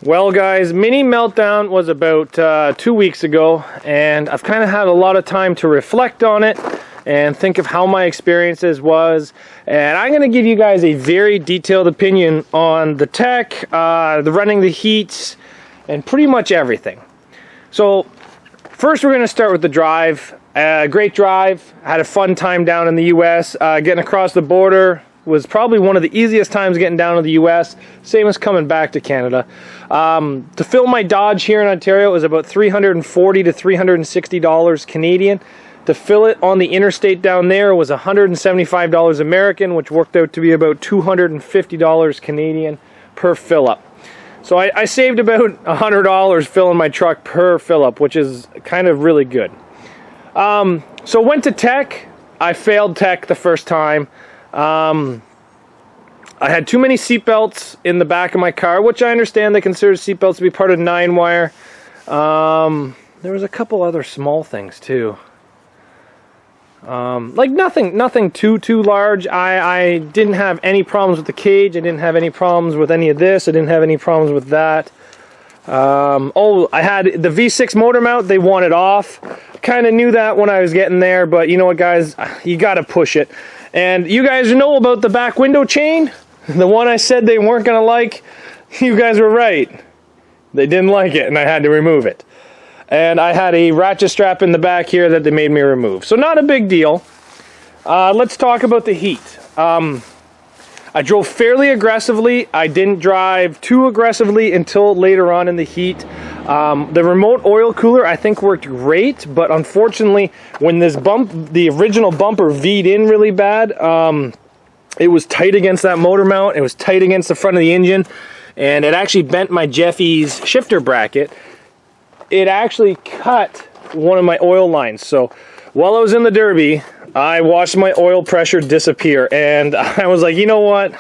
Well guys, mini meltdown was about 2 weeks ago, and I've kind of had a lot of time to reflect on it and think of how my experiences was, and I'm going to give you guys a very detailed opinion on the tech, the running the heats, and pretty much everything. So first we're going to start with the drive. Great drive, had a fun time down in the US. Getting across the border was probably one of the easiest times getting down to the US, same as coming back to Canada. To fill my Dodge here in Ontario was about $340 to $360 Canadian. To fill it on the interstate down there was $175 American, which worked out to be about $250 Canadian per fill up. So I saved about $100 filling my truck per fill up, which is kind of really good. So went to tech. I failed tech the first time. I had too many seatbelts in the back of my car, which I understand they consider seatbelts to be part of 9-wire. There was a couple other small things too. Like nothing too large. I didn't have any problems with the cage. I didn't have any problems with any of this. I didn't have any problems with that. Oh, I had the V6 motor mount. They want it off. Kind of knew that when I was getting there, but you know what, guys? You got to push it. And you guys know about the back window chain? The one I said they weren't going to like? You guys were right. They didn't like it, and I had to remove it. And I had a ratchet strap in the back here that they made me remove. So not a big deal. Let's talk about the heat. I drove fairly aggressively. I didn't drive too aggressively until later on in the heat. The remote oil cooler I think worked great, but unfortunately when this the original bumper V'd in really bad, it was tight against that motor mount, it was tight against the front of the engine, and it actually bent my Jeffy's shifter bracket. It actually cut one of my oil lines. So while I was in the Derby, I watched my oil pressure disappear, and I was like, you know what?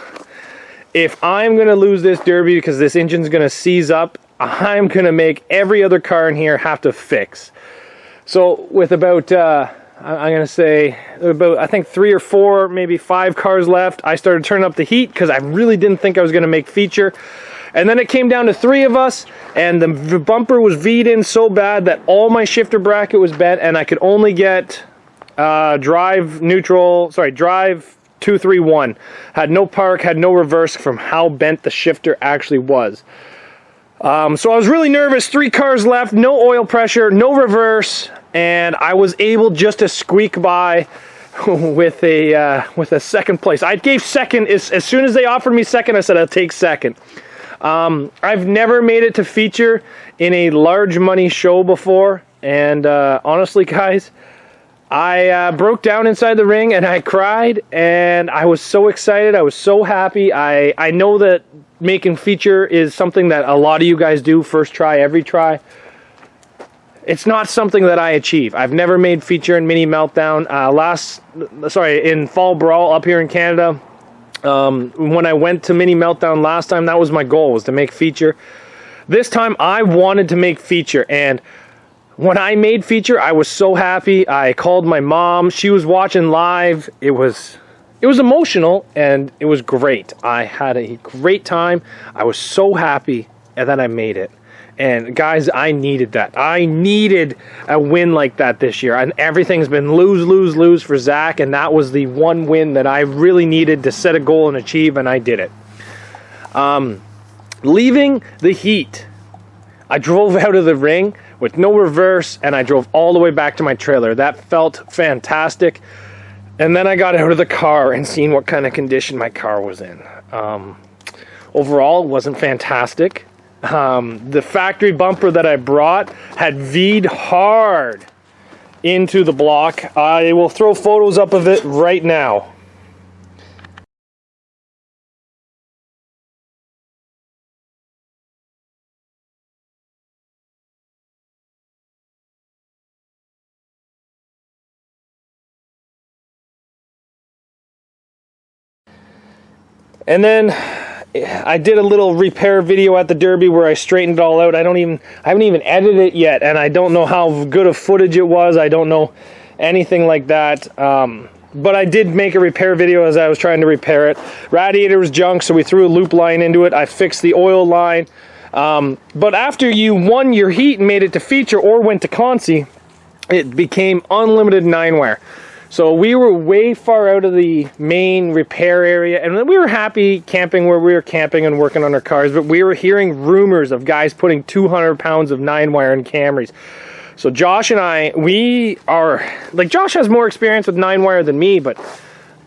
If I'm going to lose this Derby because this engine's going to seize up, I'm going to make every other car in here have to fix. So with about, I'm going to say, about I think 3 or 4, maybe 5 cars left, I started turning up the heat because I really didn't think I was going to make feature. And then it came down to 3 of us, and the bumper was V'd in so bad that all my shifter bracket was bent, and I could only get drive 231. Had no park, had no reverse from how bent the shifter actually was. So I was really nervous. 3 cars left, no oil pressure, no reverse, and I was able just to squeak by with a second place. I gave second as soon as they offered me second. I said I'll take second. I've never made it to feature in a large money show before, and honestly, guys, I broke down inside the ring and I cried, and I was so excited. I was so happy. I know that making feature is something that a lot of you guys do first try, every try. It's not something that I achieve. I've never made feature in Mini Meltdown. In Fall Brawl up here in Canada. When I went to Mini Meltdown last time, that was my goal, was to make feature. This time I wanted to make feature, and when I made feature, I was so happy. I called my mom. She was watching live. It was emotional, and it was great. I had a great time. I was so happy that I made it. And guys, I needed that. I needed a win like that this year. And everything's been lose for Zach, and that was the one win that I really needed to set a goal and achieve, and I did it. Leaving the heat, I drove out of the ring with no reverse, and I drove all the way back to my trailer. That felt fantastic. And then I got out of the car and seen what kind of condition my car was in. Overall, it wasn't fantastic. The factory bumper that I brought had V'd hard into the block. I will throw photos up of it right now. And then I did a little repair video at the Derby where I straightened it all out. I haven't even edited it yet, and I don't know how good of footage it was. I don't know anything like that. But I did make a repair video as I was trying to repair it. Radiator was junk, so we threw a loop line into it. I fixed the oil line. But after you won your heat and made it to feature or went to consi, it became unlimited 9-wire. So we were way far out of the main repair area, and we were happy camping where we were camping and working on our cars, but we were hearing rumors of guys putting 200 pounds of 9-wire in Camrys. So Josh and I, we are, like, Josh has more experience with 9-wire than me, but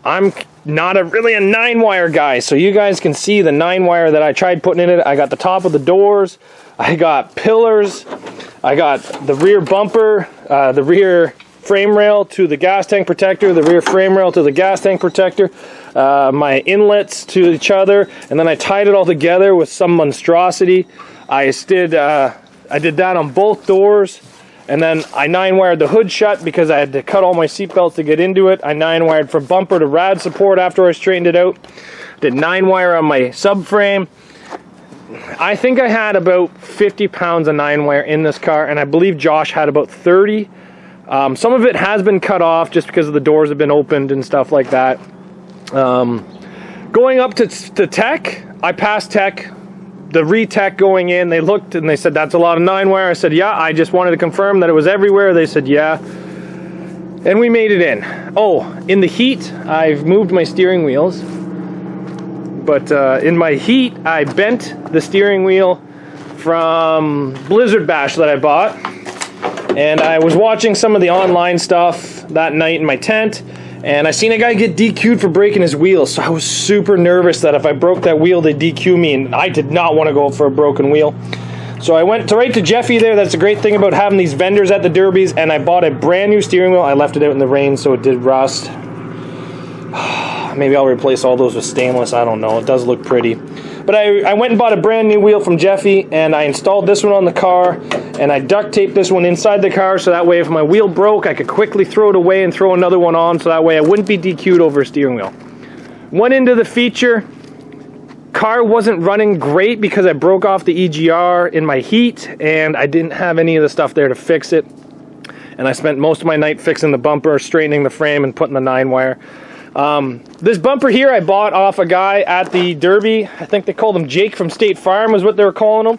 I'm not really a 9-wire guy. So you guys can see the 9-wire that I tried putting in it. I got the top of the doors, I got pillars, I got the rear bumper, the rear frame rail to the gas tank protector, the rear frame rail to the gas tank protector, my inlets to each other, and then I tied it all together with some monstrosity. I did that on both doors, and then I 9-wired the hood shut because I had to cut all my seatbelts to get into it. I 9-wired from bumper to rad support after I straightened it out. Did 9-wire on my subframe. I think I had about 50 pounds of 9-wire in this car, and I believe Josh had about 30. Some of it has been cut off just because the doors have been opened and stuff like that. Going up to tech, I passed tech. The retech going in, they looked and they said, that's a lot of 9-wire. I said, yeah, I just wanted to confirm that it was everywhere. They said, yeah. And we made it in. Oh, in the heat, I've moved my steering wheels. But in my heat, I bent the steering wheel from Blizzard Bash that I bought. And I was watching some of the online stuff that night in my tent, and I seen a guy get DQ'd for breaking his wheels. So I was super nervous that if I broke that wheel, they'd DQ me, and I did not want to go for a broken wheel. So I went right to Jeffy there. That's the great thing about having these vendors at the derbies, and I bought a brand new steering wheel. I left it out in the rain, so it did rust. Maybe I'll replace all those with stainless. I don't know. It does look pretty. But I went and bought a brand new wheel from Jeffy, and I installed this one on the car, and I duct taped this one inside the car, so that way if my wheel broke, I could quickly throw it away and throw another one on, so that way I wouldn't be DQ'd over a steering wheel. Went into the feature. Car wasn't running great because I broke off the EGR in my heat, and I didn't have any of the stuff there to fix it. And I spent most of my night fixing the bumper, straightening the frame, and putting the 9-wire. This bumper here I bought off a guy at the Derby. I think they called him Jake from State Farm is what they were calling him.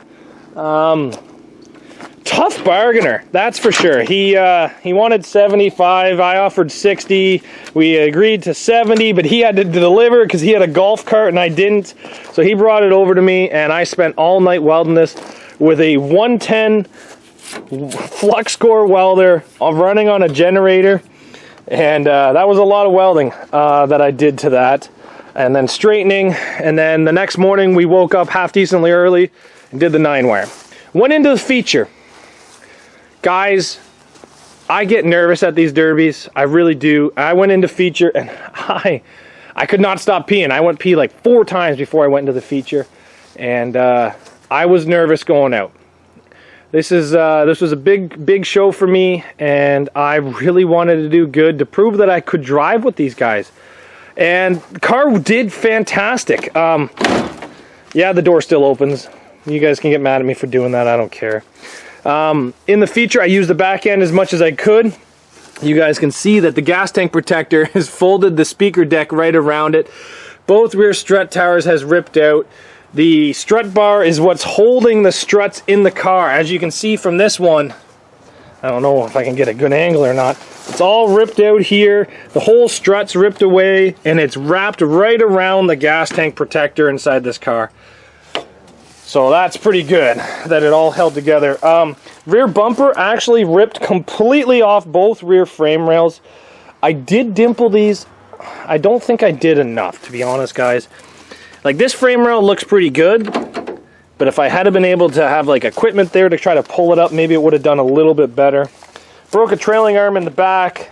Tough bargainer, that's for sure. He wanted 75, I offered 60. We agreed to 70, but he had to deliver because he had a golf cart and I didn't. So he brought it over to me, and I spent all night welding this with a 110 flux core welder running on a generator. And that was a lot of welding that I did to that. And then straightening. And then the next morning we woke up half decently early and did the 9-wire. Went into the feature. Guys, I get nervous at these derbies. I really do. I went into feature and I could not stop peeing. I went pee like 4 times before I went into the feature. And I was nervous going out. This was a big show for me, and I really wanted to do good to prove that I could drive with these guys. And the car did fantastic. Yeah, the door still opens. You guys can get mad at me for doing that. I don't care. In the feature, I used the back end as much as I could. You guys can see that the gas tank protector has folded the speaker deck right around it. Both rear strut towers has ripped out. The strut bar is what's holding the struts in the car. As you can see from this one, I don't know if I can get a good angle or not. It's all ripped out here. The whole strut's ripped away, and it's wrapped right around the gas tank protector inside this car. So that's pretty good that it all held together. Rear bumper actually ripped completely off both rear frame rails. I did dimple these. I don't think I did enough, to be honest, guys. Like, this frame rail looks pretty good, but if I had been able to have like equipment there to try to pull it up, maybe it would have done a little bit better. Broke a trailing arm in the back.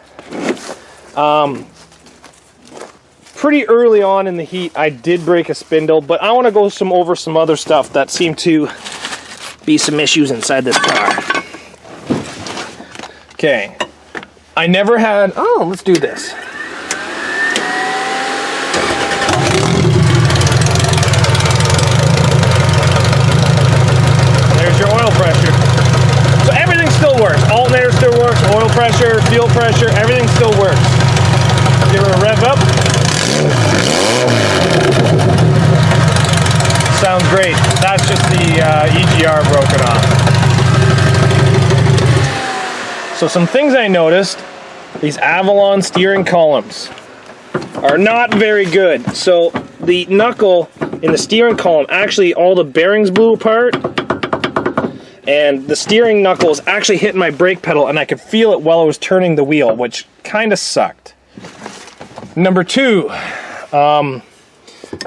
Pretty early on in the heat, I did break a spindle, but I want to go over some other stuff that seemed to be some issues inside this car. Okay, I never had, oh, let's do this. Your oil pressure. So everything still works. Alternator still works, oil pressure, fuel pressure, everything still works. Give her a rev up. Sounds great. That's just the EGR broken off. So some things I noticed, these Avalon steering columns are not very good. So the knuckle in the steering column, actually all the bearings blew apart, and the steering knuckle is actually hitting my brake pedal, and I could feel it while I was turning the wheel, which kind of sucked. Number two, I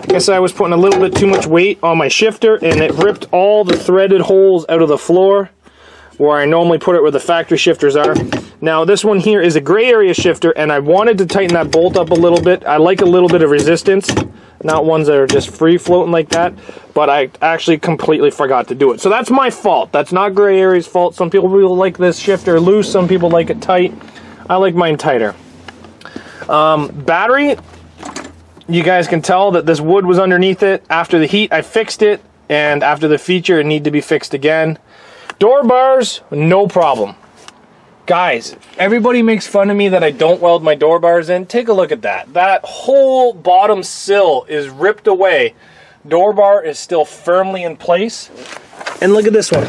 guess I was putting a little bit too much weight on my shifter, and it ripped all the threaded holes out of the floor where I normally put it where the factory shifters are. Now this one here is a gray area shifter, and I wanted to tighten that bolt up a little bit. I like a little bit of resistance, not ones that are just free floating like that, but I actually completely forgot to do it. So that's my fault. That's not gray area's fault. Some people really like this shifter loose, some people like it tight. I like mine tighter. Battery, you guys can tell that this wood was underneath it. After the heat, I fixed it, and after the feature, it needed to be fixed again. Door bars, no problem. Guys, everybody makes fun of me that I don't weld my door bars in. Take a look at that. That whole bottom sill is ripped away. Door bar is still firmly in place. And look at this one.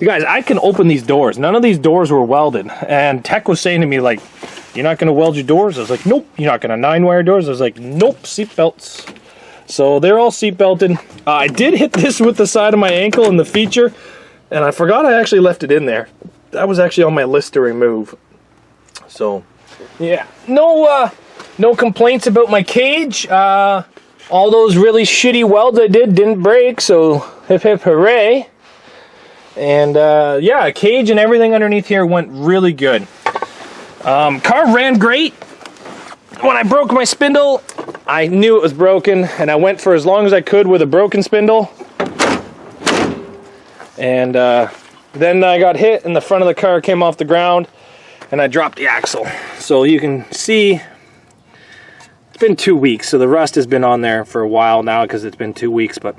You guys, I can open these doors. None of these doors were welded. And Tech was saying to me, like, you're not going to weld your doors? I was like, nope. You're not going to 9-wire doors? I was like, nope, seat belts. So they're all seat belted. I did hit this with the side of my ankle in the feature, and I forgot I actually left it in there. That was actually on my list to remove. So, yeah. No complaints about my cage. All those really shitty welds I did didn't break, so hip hip hooray. And yeah, cage and everything underneath here went really good. Car ran great. When I broke my spindle, I knew it was broken, and I went for as long as I could with a broken spindle. And then I got hit, and the front of the car came off the ground, and I dropped the axle. So you can see, it's been 2 weeks, so the rust has been on there for a while now because it's been 2 weeks, but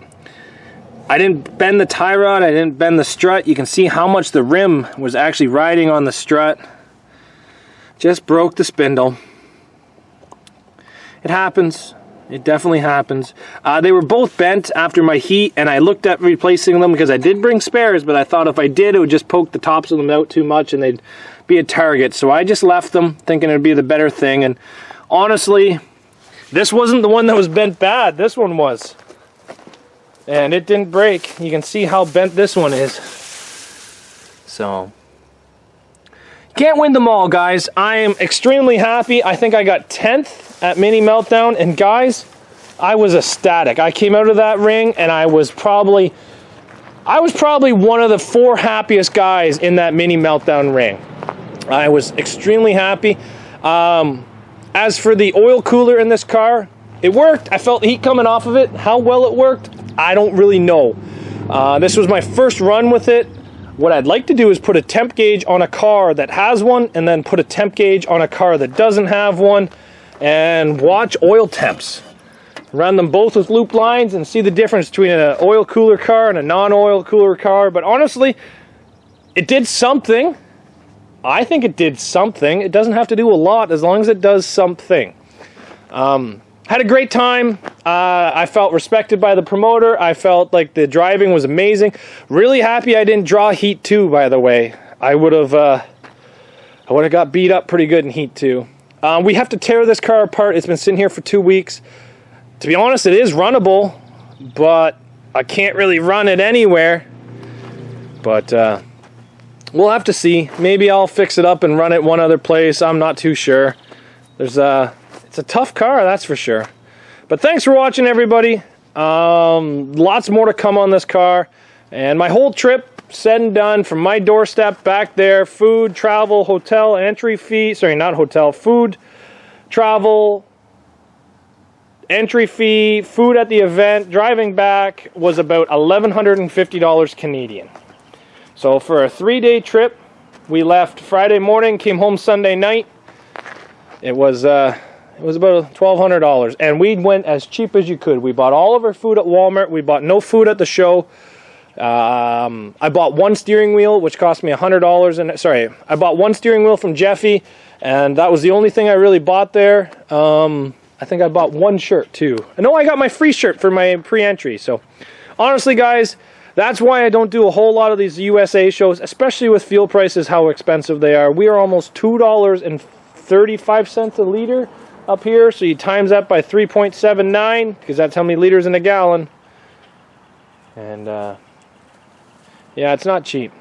I didn't bend the tie rod, I didn't bend the strut. You can see how much the rim was actually riding on the strut. Just broke the spindle. It happens. It definitely happens. They were both bent after my heat, and I looked at replacing them because I did bring spares, but I thought if I did, it would just poke the tops of them out too much and they'd be a target. So I just left them, thinking it would be the better thing. And honestly, this wasn't the one that was bent bad. This one was. And it didn't break. You can see how bent this one is. So can't win them all, guys. I am extremely happy. I think I got 10th at Mini Meltdown, and guys, I was ecstatic. I came out of that ring, and I was probably one of the 4 happiest guys in that Mini Meltdown ring. I was extremely happy. As for the oil cooler in this car, it worked. I felt the heat coming off of it. How well it worked, I don't really know. This was my first run with it. What I'd like to do is put a temp gauge on a car that has one, and then put a temp gauge on a car that doesn't have one, and watch oil temps. Run them both with loop lines and see the difference between an oil cooler car and a non-oil cooler car. But honestly, it did something. I think it did something. It doesn't have to do a lot as long as it does something. Had a great time. I felt respected by the promoter. I felt like the driving was amazing. Really happy I didn't draw Heat 2, by the way. I would have got beat up pretty good in Heat 2. We have to tear this car apart. It's been sitting here for 2 weeks. To be honest, it is runnable, but I can't really run it anywhere. But we'll have to see. Maybe I'll fix it up and run it one other place. I'm not too sure. It's a tough car, that's for sure. But thanks for watching, everybody. Lots more to come on this car. And my whole trip, said and done, from my doorstep back there, food, travel, hotel, entry fee, sorry, not hotel, food, travel, entry fee, food at the event, driving back, was about $1,150 Canadian. So for a 3-day trip, we left Friday morning, came home Sunday night. It was about $1,200, and we went as cheap as you could. We bought all of our food at Walmart. We bought no food at the show. I bought one steering wheel, which cost me $100. And sorry, I bought one steering wheel from Jeffy, and that was the only thing I really bought there. I think I bought one shirt too. I know I got my free shirt for my pre-entry. So honestly, guys, that's why I don't do a whole lot of these USA shows, especially with fuel prices, how expensive they are. We are almost $2.35 a liter up here, so you times that by 3.79, because that's how many liters in a gallon. And, yeah, it's not cheap.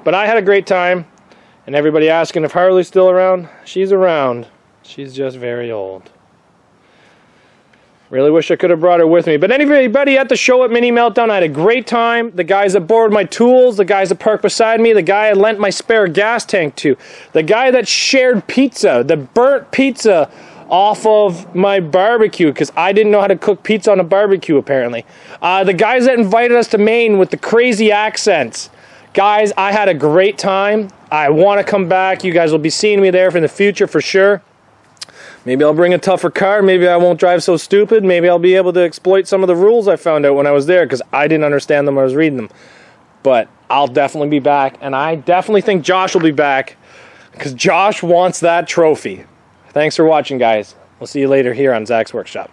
But I had a great time, and everybody asking if Harley's still around. She's around. She's just very old. Really wish I could have brought her with me. But anybody at the show at Mini Meltdown, I had a great time. The guys that borrowed my tools, the guys that parked beside me, the guy I lent my spare gas tank to, the guy that shared pizza, the burnt pizza off of my barbecue, because I didn't know how to cook pizza on a barbecue, apparently. The guys that invited us to Maine with the crazy accents. Guys, I had a great time. I want to come back. You guys will be seeing me there in the future for sure. Maybe I'll bring a tougher car. Maybe I won't drive so stupid. Maybe I'll be able to exploit some of the rules I found out when I was there, because I didn't understand them when I was reading them. But I'll definitely be back, and I definitely think Josh will be back, because Josh wants that trophy. Thanks for watching, guys. We'll see you later here on Zach's Workshop.